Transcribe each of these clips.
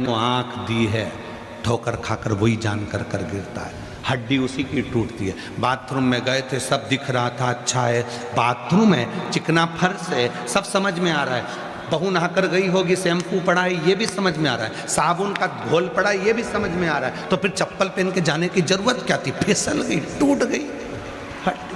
तो आँख दी है, ठोकर खाकर वही जान कर गिरता है, हड्डी उसी की टूटती है। बाथरूम में गए थे, सब दिख रहा था, अच्छा है, बाथरूम है, चिकना फर्श है, सब समझ में आ रहा है। बहू नहाकर गई होगी, शैम्पू पड़ा है, ये भी समझ में आ रहा है, साबुन का घोल पड़ा है, ये भी समझ में आ रहा है। तो फिर चप्पल पहन के जाने की जरूरत क्या थी? फिसल गई, टूट गई हड्डी।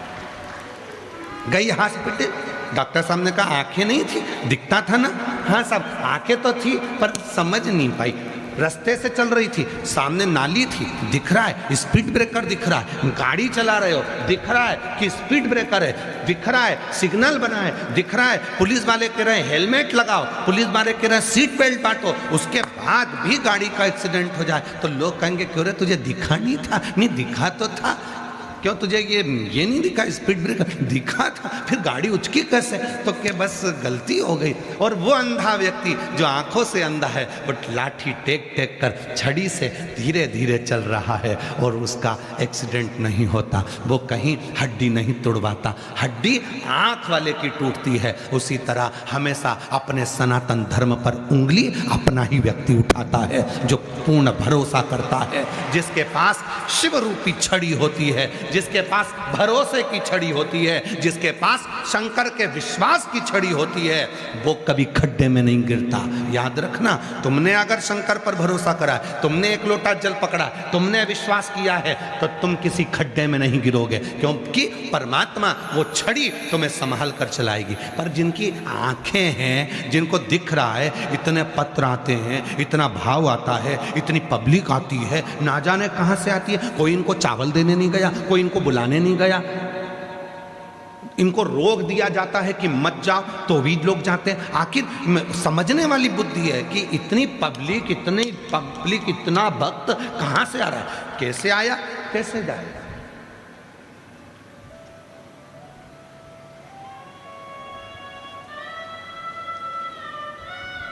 गई हॉस्पिटल, डॉक्टर साहब ने कहा आंखें नहीं थी, दिखता था ना। हाँ साहब, आंखें तो थी पर समझ नहीं पाई। रास्ते से चल रही थी, सामने नाली थी, दिख रहा है, स्पीड ब्रेकर दिख रहा है, गाड़ी चला रहे हो, दिख रहा है कि स्पीड ब्रेकर है, दिख रहा है सिग्नल बना है, दिख रहा है पुलिस वाले कह रहे हैं हेलमेट लगाओ, पुलिस वाले कह रहे हैं सीट बेल्ट बांटो, उसके बाद भी गाड़ी का एक्सीडेंट हो जाए तो लोग कहेंगे क्यों रे तुझे दिखा नहीं था? नहीं दिखा तो था, क्यों तुझे ये नहीं दिखा? स्पीड ब्रेकर दिखा था, फिर गाड़ी उचकी कैसे? तो क्या बस गलती हो गई। और वो अंधा व्यक्ति जो आंखों से अंधा है, वो लाठी टेक टेक कर छड़ी से धीरे धीरे चल रहा है और उसका एक्सीडेंट नहीं होता, वो कहीं हड्डी नहीं तोड़वाता। हड्डी आंख वाले की टूटती है। उसी तरह हमेशा अपने सनातन धर्म पर उंगली अपना ही व्यक्ति उठाता है जो पूर्ण भरोसा करता है, जिसके पास शिव रूपी छड़ी होती है, जिसके पास भरोसे की छड़ी होती है, जिसके पास शंकर के विश्वास की छड़ी होती है, वो कभी खड्डे में नहीं गिरता। याद रखना, तुमने अगर शंकर पर भरोसा करा, तुमने एक लोटा जल पकड़ा, तुमने विश्वास किया है, तो तुम किसी खड्डे में नहीं गिरोगे, क्योंकि परमात्मा वो छड़ी तुम्हें संभाल कर चलाएगी। पर जिनकी आंखें हैं, जिनको दिख रहा है, इतने पत्र आते हैं, इतना भाव आता है, इतनी पब्लिक आती है, ना जाने कहां से आती है। कोई इनको चावल देने नहीं गया, कोई इनको बुलाने नहीं गया, इनको रोक दिया जाता है कि मत जाओ, तो भी लोग जाते हैं। आखिर समझने वाली बुद्धि है कि इतनी पब्लिक, इतना भक्त कहां से आ रहा है, कैसे आया, कैसे जाएगा।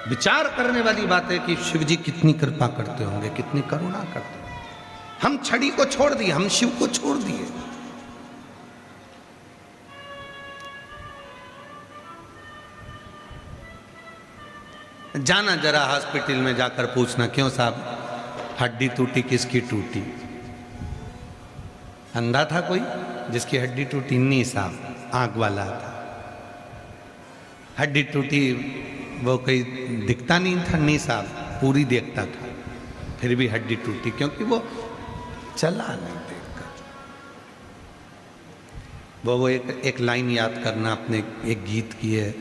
विचार करने वाली बात है कि शिव जी कितनी कृपा करते होंगे, कितनी करुणा करते होंगे। हम छड़ी को छोड़ दिए, हम शिव को छोड़ दिए। जाना जरा हॉस्पिटल में जाकर पूछना, क्यों साहब हड्डी टूटी, किसकी टूटी? अंधा था कोई जिसकी हड्डी टूटी? नहीं साहब, आंख वाला था। हड्डी टूटी, वो कोई दिखता नहीं था? नहीं साहब, पूरी देखता था, फिर भी हड्डी टूटी, क्योंकि वो चला नहीं देखकर। वो एक लाइन याद करना, अपने एक गीत की है,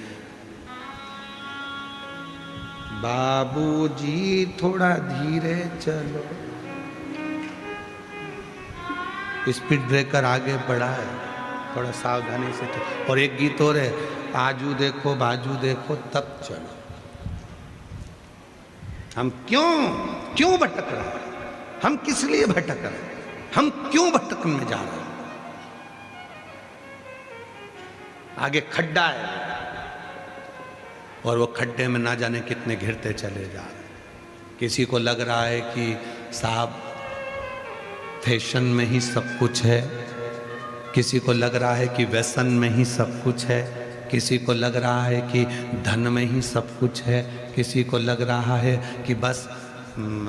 बाबूजी थोड़ा धीरे चलो, स्पीड ब्रेकर आगे बढ़ा है, थोड़ा सावधानी से चलो। और एक गीत और है, आजू देखो बाजू देखो तब चलो। हम क्यों भटक रहे हैं? हम किस लिए भटक रहे हैं? हम क्यों भटकन में जा रहे हैं? आगे खड्डा है और वो खड्डे में ना जाने कितने घिरते चले जा रहे हैं। किसी को लग रहा है कि साहब फैशन में ही सब कुछ है, किसी को लग रहा है कि व्यसन में ही सब कुछ है, किसी को लग रहा है कि धन में ही सब कुछ है, किसी को लग रहा है कि बस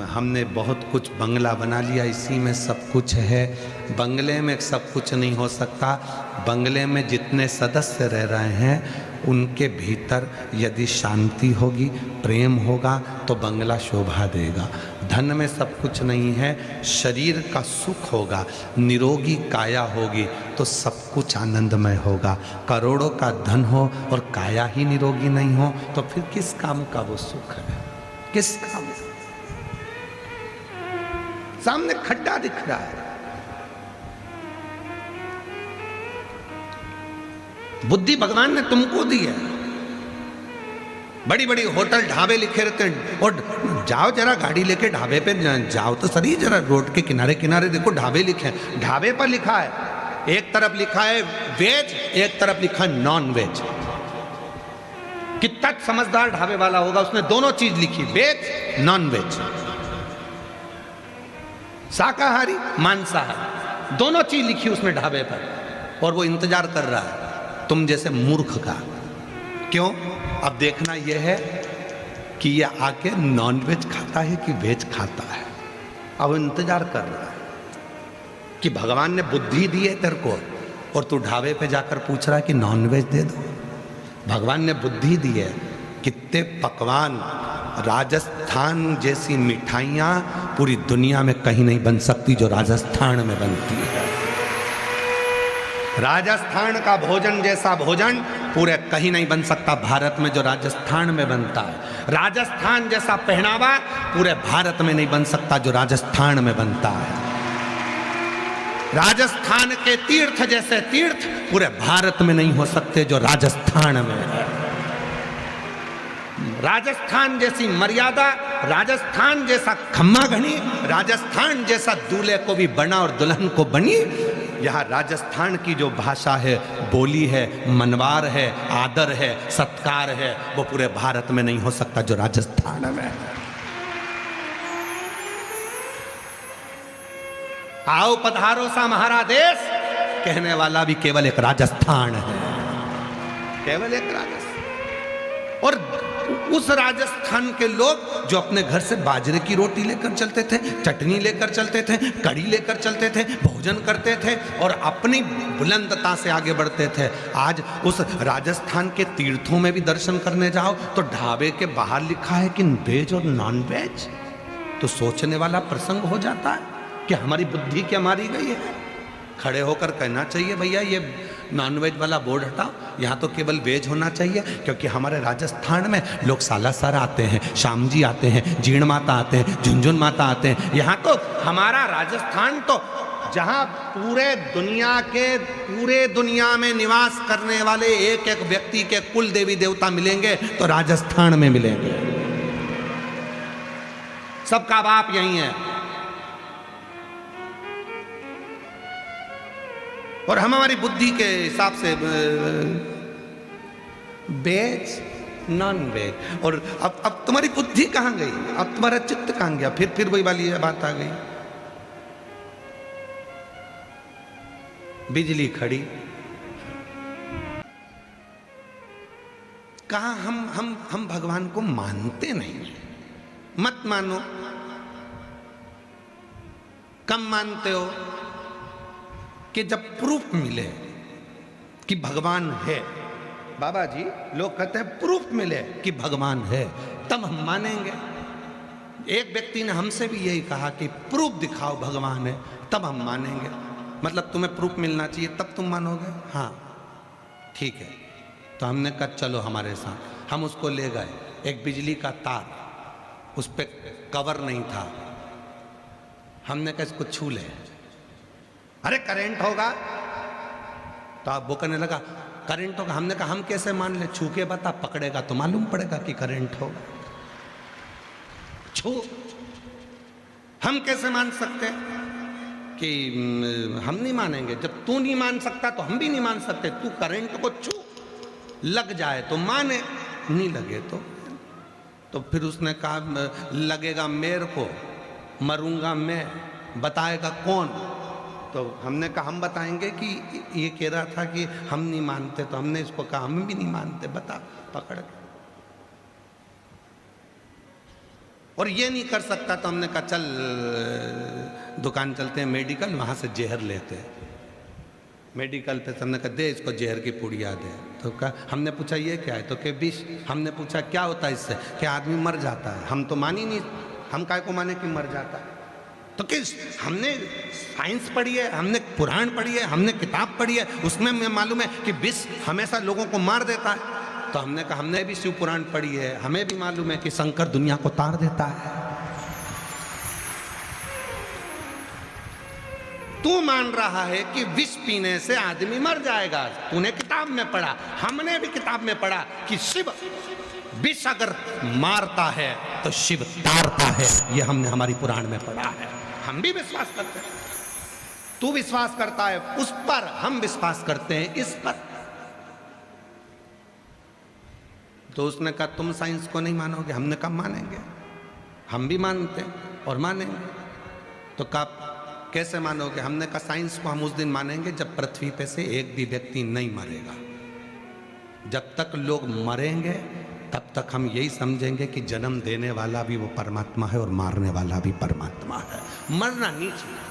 हमने बहुत कुछ बंगला बना लिया, इसी में सब कुछ है। बंगले में सब कुछ नहीं हो सकता। बंगले में जितने सदस्य रह रहे हैं उनके भीतर यदि शांति होगी, प्रेम होगा, तो बंगला शोभा देगा। धन में सब कुछ नहीं है, शरीर का सुख होगा, निरोगी काया होगी तो सब कुछ आनंदमय होगा। करोड़ों का धन हो और काया ही निरोगी नहीं हो तो फिर किस काम का वो सुख है? किस काम? सामने खड्डा दिख रहा है। बुद्धि भगवान ने तुमको दी है। बड़ी बड़ी होटल ढाबे लिखे रहते हैं, और जाओ जरा गाड़ी लेके ढाबे पे जाओ तो सही, जरा रोड के किनारे किनारे देखो ढाबे लिखे हैं। ढाबे पर लिखा है, एक तरफ लिखा है वेज, एक तरफ लिखा है नॉन वेज। कितना समझदार ढाबे वाला होगा, उसने दोनों चीज लिखी, वेज नॉन वेज, शाकाहारी मांसाहारी, दोनों चीज लिखी उसने ढाबे पर। और वो इंतजार कर रहा है तुम जैसे मूर्ख का। क्यों? अब देखना यह है कि ये आके नॉनवेज खाता है कि वेज खाता है। अब इंतजार कर रहा है कि भगवान ने बुद्धि दी है तेरे को और तू ढाबे पे जाकर पूछ रहा है कि नॉनवेज दे दो। भगवान ने बुद्धि दी है, कितने पकवान, राजस्थान जैसी मिठाइयाँ पूरी दुनिया में कहीं नहीं बन सकती जो राजस्थान में बनती है। राजस्थान का भोजन जैसा भोजन पूरे कहीं नहीं बन सकता भारत में जो राजस्थान में बनता है। राजस्थान जैसा पहनावा पूरे भारत में नहीं बन सकता जो राजस्थान में बनता है। राजस्थान के तीर्थ जैसे तीर्थ पूरे भारत में नहीं हो सकते जो राजस्थान में है। राजस्थान जैसी मर्यादा, राजस्थान जैसा खम्मा घनी, राजस्थान जैसा दूल्हे को भी बना और दुल्हन को बनी। यहाँ राजस्थान की जो भाषा है, बोली है, मनवार है, आदर है, सत्कार है, वो पूरे भारत में नहीं हो सकता जो राजस्थान में है। आओ पधारो सा हमारा देश कहने वाला भी केवल एक राजस्थान है, केवल एक राजस्थान। और उस राजस्थान के लोग जो अपने घर से बाजरे की रोटी लेकर चलते थे, चटनी लेकर चलते थे, कड़ी लेकर चलते थे, भोजन करते थे और अपनी बुलंदता से आगे बढ़ते थे, आज उस राजस्थान के तीर्थों में भी दर्शन करने जाओ तो ढाबे के बाहर लिखा है कि वेज और नॉन वेज। तो सोचने वाला प्रसंग हो जाता है कि हमारी बुद्धि क्या मारी गई है। खड़े होकर कहना चाहिए भैया ये नॉनवेज वाला बोर्ड हटाओ, यहाँ तो केवल वेज होना चाहिए, क्योंकि हमारे राजस्थान में लोग सालासर आते हैं, श्याम जी आते हैं, जीण माता आते हैं, झुंझुन माता आते हैं। यहाँ तो हमारा राजस्थान तो जहाँ पूरे दुनिया में निवास करने वाले एक एक व्यक्ति के कुल देवी देवता मिलेंगे तो राजस्थान में मिलेंगे। सबका बाप यही है। और हम हमारी बुद्धि के हिसाब से वेज नॉन वेज। और अब तुम्हारी बुद्धि कहाँ गई, अब तुम्हारा चित्त कहाँ गया? फिर वही वाली बात आ गई, बिजली खड़ी। कहा हम भगवान को मानते नहीं। मत मानो, कम मानते हो कि जब प्रूफ मिले कि भगवान है। बाबा जी लोग कहते हैं प्रूफ मिले कि भगवान है तब हम मानेंगे। एक व्यक्ति ने हमसे भी यही कहा कि प्रूफ दिखाओ भगवान है तब हम मानेंगे। मतलब तुम्हें प्रूफ मिलना चाहिए तब तुम मानोगे? हाँ ठीक है। तो हमने कहा चलो हमारे साथ। हम उसको ले गए, एक बिजली का तार, उस पर कवर नहीं था। हमने कहा इसको छू ले, अरे करंट होगा। तो आप वो कहने लगा करंट होगा। हमने कहा हम कैसे मान ले, छू के बता, पकड़ेगा तो मालूम पड़ेगा कि करंट होगा। छू, हम कैसे मान सकते कि हम नहीं मानेंगे। जब तू नहीं मान सकता तो हम भी नहीं मान सकते। तू करंट को छू, लग जाए तो माने, नहीं लगे तो फिर उसने कहा लगेगा मेरे को, मरूंगा मैं, बताएगा कौन? तो हमने कहा हम बताएंगे कि ये कह रहा था कि हम नहीं मानते। तो हमने इसको कहा हम भी नहीं मानते, बता, पकड़। और ये नहीं कर सकता तो हमने कहा चल दुकान चलते हैं मेडिकल, वहाँ से जहर लेते हैं। मेडिकल पे हमने कहा दे इसको जहर की पुड़िया दे। तो कहा, हमने पूछा ये क्या है? तो क्या विष। हमने पूछा क्या होता है इससे? क्या आदमी मर जाता है। हम तो मान ही नहीं, हम काय को माने कि मर जाता है। तो किस, हमने साइंस पढ़ी है, हमने पुराण पढ़ी है, हमने किताब पढ़ी है, उसमें हमें मालूम है कि विष हमेशा लोगों को मार देता है। तो हमने कहा हमने भी शिव पुराण पढ़ी है, हमें भी मालूम है कि शंकर दुनिया को तार देता है। तू मान रहा है कि विष पीने से आदमी मर जाएगा, तूने किताब में पढ़ा, हमने भी किताब में पढ़ा कि शिव विष अगर मारता है तो शिव तारता है। ये हमने हमारी पुराण में पढ़ा है, हम भी विश्वास करते हैं। तू विश्वास करता है उस पर, हम विश्वास करते हैं इस पर। तो उसने कहा तुम साइंस को नहीं मानोगे। हमने कहा मानेंगे, हम भी मानते हैं और मानेंगे। तो कहा कैसे मानोगे? हमने कहा साइंस को हम उस दिन मानेंगे जब पृथ्वी पे से एक भी व्यक्ति नहीं मरेगा। जब तक लोग मरेंगे तब तक हम यही समझेंगे कि जन्म देने वाला भी वो परमात्मा है और मारने वाला भी परमात्मा है। मरना नहीं चाहिए।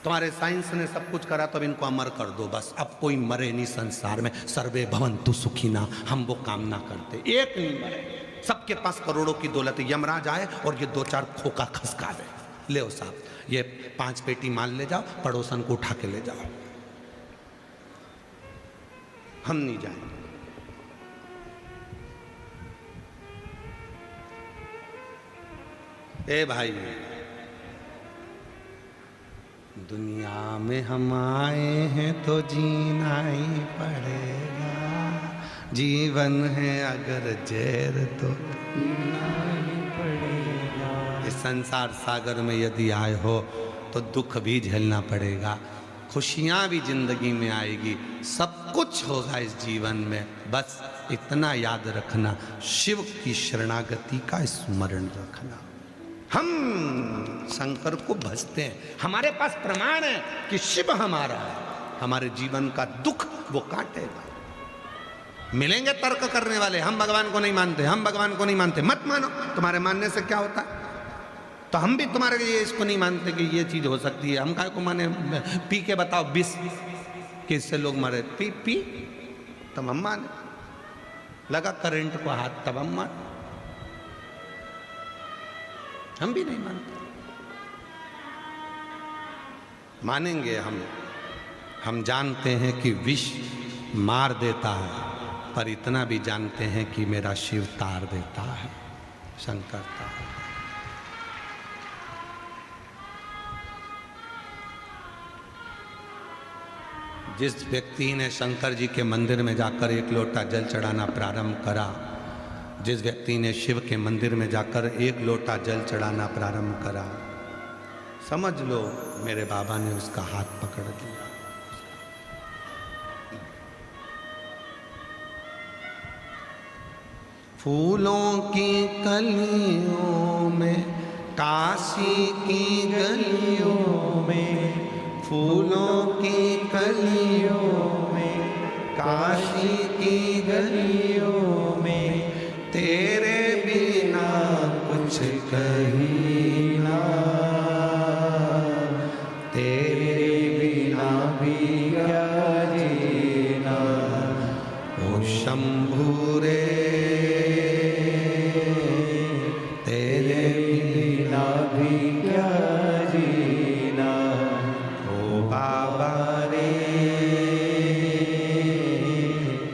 तुम्हारे साइंस ने सब कुछ करा तो अब इनको अमर कर दो बस, अब कोई मरे नहीं संसार में, सर्वे भवन्तु सुखिना, हम वो कामना करते, एक नहीं मरे। सबके पास करोड़ों की दौलत, यमराज आए और ये 2-4 खोखा खसका दे, ले साहब ये 5 पेटी माल ले जाओ, पड़ोसन को उठा के ले जाओ, हम नहीं जाएंगे। ए भाई, दुनिया में हम आए हैं तो जीना ही पड़ेगा, जीवन है अगर जहर तो पीना ही पड़ेगा। इस संसार सागर में यदि आए हो तो दुख भी झेलना पड़ेगा, खुशियाँ भी जिंदगी में आएगी, सब कुछ होगा इस जीवन में। बस इतना याद रखना, शिव की शरणागति का स्मरण रखना। हम शंकर को भजते हैं, हमारे पास प्रमाण है कि शिव हमारा है, हमारे जीवन का दुख वो काटेगा। मिलेंगे तर्क करने वाले, हम भगवान को नहीं मानते, हम भगवान को नहीं मानते। मत मानो, तुम्हारे मानने से क्या होता है? तो हम भी तुम्हारे लिए इसको नहीं मानते कि ये चीज हो सकती है। हम काय को माने? पी के बताओ 20 किससे लोग मरे, पी पी तब हम माने, लगा करंट को हाथ तब हम माने, हम भी नहीं मानते। मानेंगे हम जानते हैं कि विष मार देता है, पर इतना भी जानते हैं कि मेरा शिव तार देता है, शंकर तार। जिस व्यक्ति ने शंकर जी के मंदिर में जाकर 1 लोटा जल चढ़ाना प्रारंभ करा, जिस व्यक्ति ने शिव के मंदिर में जाकर 1 लोटा जल चढ़ाना प्रारंभ करा, समझ लो मेरे बाबा ने उसका हाथ पकड़ लिया। फूलों की कलियों में, काशी की गलियों में, फूलों की कलियों में, काशी की गलियों में, तेरे बिना कुछ कहीं ना, तेरे बिना भी क्या जीना, ओ शंभू रे, तेरे बिना भी क्या जीना, ओ बाबा रे,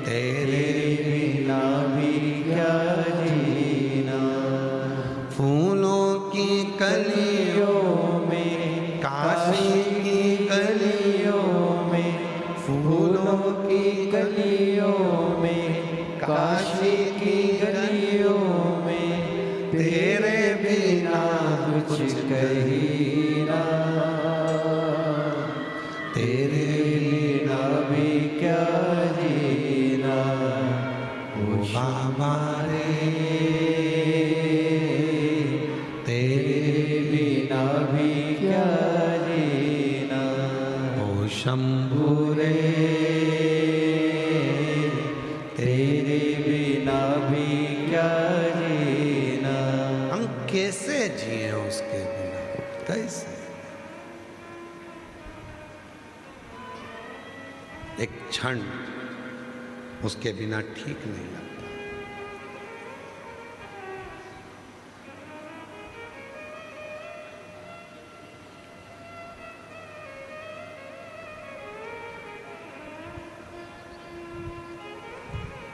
तेरे बिना भी क्या जीना। फूलों की कलियों में, काशी की गलियों में, फूलों की गलियों में, काशी की गलियों में, तेरे बिना कुछ कहीं ना, तेरे बिना भी क्या जीना, ओ बाबा रे, तेरे बिना भी क्या जीना, ओ शंभू रे, तेरे बिना भी क्या जीना। हम कैसे जिए उसके बिना, कैसे? एक क्षण उसके बिना ठीक नहीं लगता।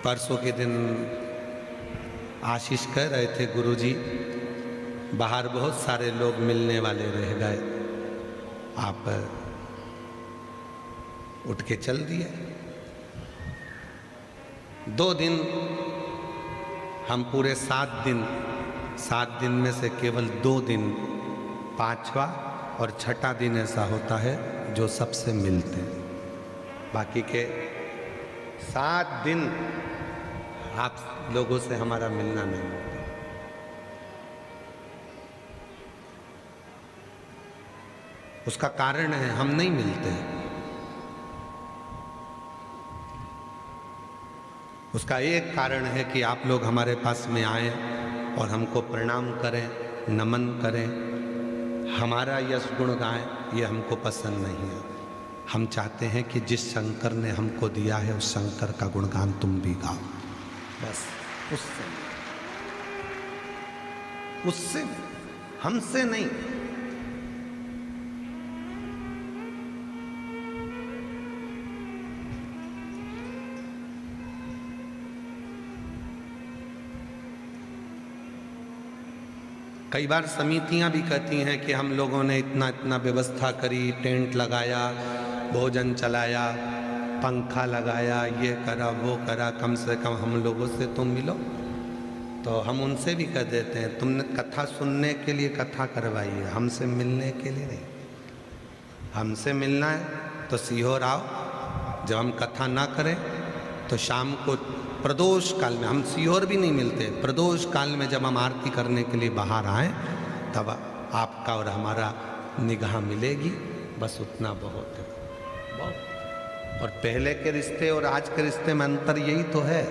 परसों के दिन आशीष कह रहे थे, गुरुजी बाहर बहुत सारे लोग मिलने वाले रह गए, आप उठ के चल दिए। 2 दिन, हम पूरे 7 दिन में से केवल 2 दिन, 5वां और 6ठा दिन ऐसा होता है जो सबसे मिलते हैं, बाकी के 7 दिन आप लोगों से हमारा मिलना नहीं होता। उसका कारण है हम नहीं मिलते। उसका एक कारण है कि आप लोग हमारे पास में आए और हमको प्रणाम करें, नमन करें, हमारा यश गुण गाएं, ये हमको पसंद नहीं है। हम चाहते हैं कि जिस शंकर ने हमको दिया है उस शंकर का गुणगान तुम भी गाओ, बस उससे हमसे नहीं। कई बार समितियां भी कहती हैं कि हम लोगों ने इतना इतना व्यवस्था करी, टेंट लगाया, भोजन चलाया, पंखा लगाया, ये करा वो करा, कम से कम हम लोगों से तुम मिलो। तो हम उनसे भी कह देते हैं तुमने कथा सुनने के लिए कथा करवाई है, हमसे मिलने के लिए नहीं। हमसे मिलना है तो सीहोर आओ, जब हम कथा ना करें तो शाम को प्रदोष काल में, हम सीहोर भी नहीं मिलते, प्रदोष काल में जब हम आरती करने के लिए बाहर आए तब आपका और हमारा निगाह मिलेगी, बस उतना बहुत है, बहुत। और पहले के रिश्ते और आज के रिश्ते में अंतर यही तो है,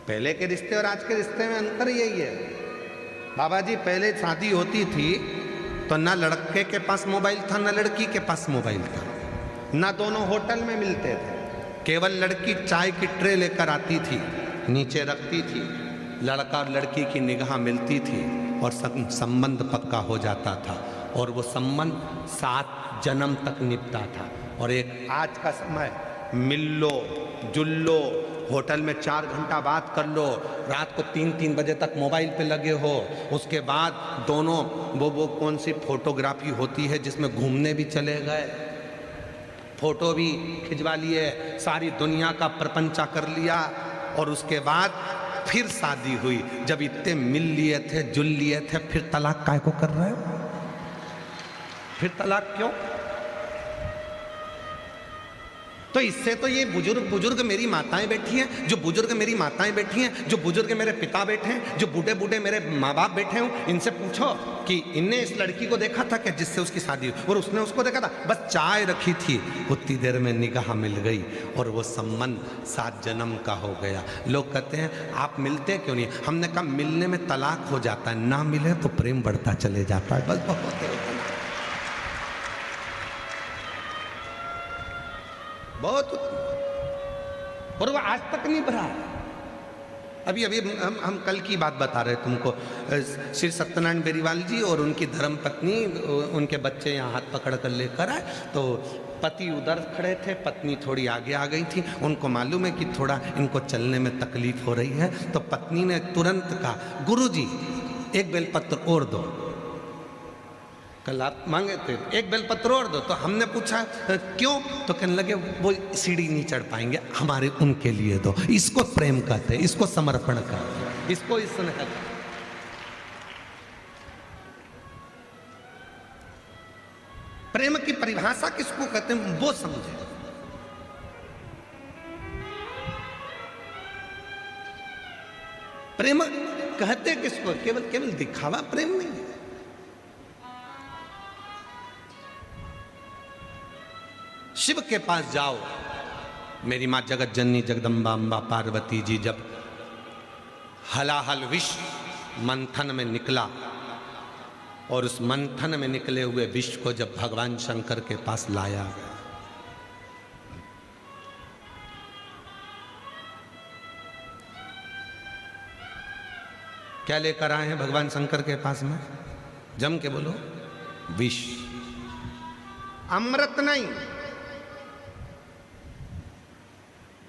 पहले के रिश्ते और आज के रिश्ते में अंतर यही है। बाबा जी पहले शादी होती थी तो ना लड़के के पास मोबाइल था ना लड़की के पास मोबाइल था, ना दोनों होटल में मिलते थे, केवल लड़की चाय की ट्रे लेकर आती थी, नीचे रखती थी, लड़का और लड़की की निगाह मिलती थी और संबंध पक्का हो जाता था और वो संबंध 7 जन्म तक निपटा था। और एक आज का समय मिल लो, जुल लो, होटल में 4 घंटा बात कर लो, रात को 3-3 बजे तक मोबाइल पे लगे हो, उसके बाद दोनों वो कौन सी फोटोग्राफी होती है जिसमें घूमने भी चले गए, फोटो भी खिंचवा लिए, सारी दुनिया का प्रपंचा कर लिया और उसके बाद फिर शादी हुई। जब इतने मिल लिए थे, जुल लिए थे, फिर तलाक काय को कर रहे हो? फिर तलाक क्यों? तो इससे तो ये बुजुर्ग मेरी माताएं बैठी हैं, जो बुजुर्ग मेरी माताएं बैठी हैं, जो बुजुर्ग मेरे पिता बैठे हैं, जो बूढ़े बूढ़े मेरे माँ बाप बैठे हैं, इनसे पूछो कि इनने इस लड़की को देखा था क्या जिससे उसकी शादी हुई, और उसने उसको देखा था, बस चाय रखी थी, उतनी देर में निगाह मिल गई और वो संबंध 7 जन्म का हो गया। लोग कहते हैं आप मिलते क्यों नहीं? हमने कहा मिलने में तलाक हो जाता है, ना मिले तो प्रेम बढ़ता चले जाता है, बस बहुत है, बहुत। और वो आज तक नहीं बढ़ा। अभी हम कल की बात बता रहे तुमको, श्री सत्यनारायण बेरीवाल जी और उनकी धर्म पत्नी, उनके बच्चे यहाँ हाथ पकड़ कर लेकर आए, तो पति उधर खड़े थे, पत्नी थोड़ी आगे आ गई थी, उनको मालूम है कि थोड़ा इनको चलने में तकलीफ हो रही है, तो पत्नी ने तुरंत कहा गुरुजी एक बेलपत्र और दो, कल आप मांगे थे एक बेलपत्र और दो। तो हमने पूछा क्यों? तो कहने लगे वो सीढ़ी नहीं चढ़ पाएंगे, हमारे उनके लिए दो। इसको प्रेम कहते हैं, इसको समर्पण कहते हैं, इसको स्नेह कहते हैं। प्रेम की परिभाषा किसको कहते हैं वो समझे। प्रेम कहते किसको? केवल दिखावा प्रेम नहीं है। शिव के पास जाओ, मेरी माँ जगत जननी जगदम्बा अम्बा पार्वती जी जब हलाहल विष मंथन में निकला और उस मंथन में निकले हुए विष को जब भगवान शंकर के पास लाया गया, क्या लेकर आए हैं भगवान शंकर के पास में? जम के बोलो, विष, अमृत नहीं।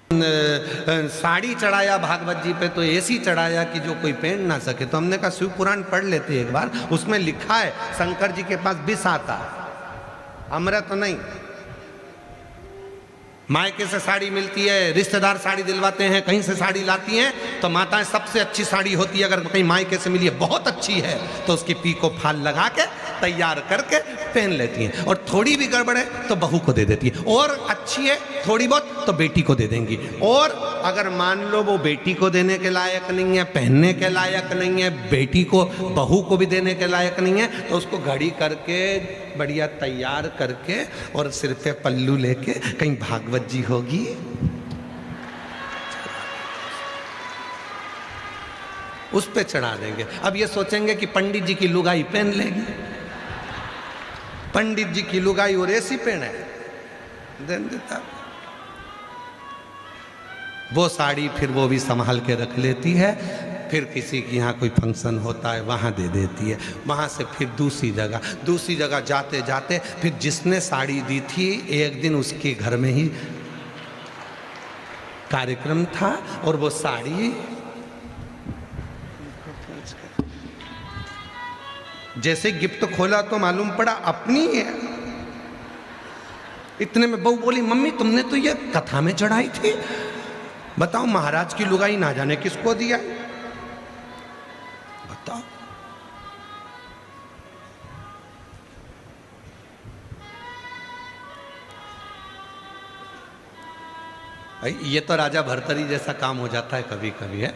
साड़ी चढ़ाया भागवत जी पे तो ऐसी चढ़ाया कि जो कोई पहन ना सके। तो हमने कहा शिव पुराण पढ़ लेते एक बार, उसमें लिखा है शंकर जी के पास विष आता है, अमृत नहीं। मायके से साड़ी मिलती है, रिश्तेदार साड़ी दिलवाते हैं, कहीं से साड़ी लाती हैं, तो माताएं सबसे अच्छी साड़ी होती है, अगर कहीं मायके से मिली है बहुत अच्छी है तो उसकी पीको फाल लगा के तैयार करके पहन लेती हैं, और थोड़ी भी गड़बड़ है तो बहू को दे देती है, और अच्छी है थोड़ी बहुत तो बेटी को दे देंगी, और अगर मान लो वो बेटी को देने के लायक नहीं है, पहनने के लायक नहीं है, बेटी को बहू को भी देने के लायक नहीं है, तो उसको घड़ी करके बढ़िया तैयार करके और सिर पे पल्लू लेके कहीं भागवत जी होगी उस पे चढ़ा देंगे। अब ये सोचेंगे कि पंडित जी की लुगाई पहन लेगी, पंडित जी की लुगाई और ऐसी पहने, देन देता वो साड़ी, फिर वो भी संभाल के रख लेती है। फिर किसी के यहाँ कोई फंक्शन होता है वहाँ दे देती है, वहाँ से फिर दूसरी जगह जाते जाते फिर जिसने साड़ी दी थी एक दिन उसके घर में ही कार्यक्रम था और वो साड़ी जैसे गिफ्ट खोला तो मालूम पड़ा अपनी है। इतने में बहू बोली, मम्मी तुमने तो ये कथा में चढ़ाई थी, बताओ महाराज की लुगाई ना जाने किसको दिया, बताओ। ये तो राजा भरतरी जैसा काम हो जाता है कभी कभी है।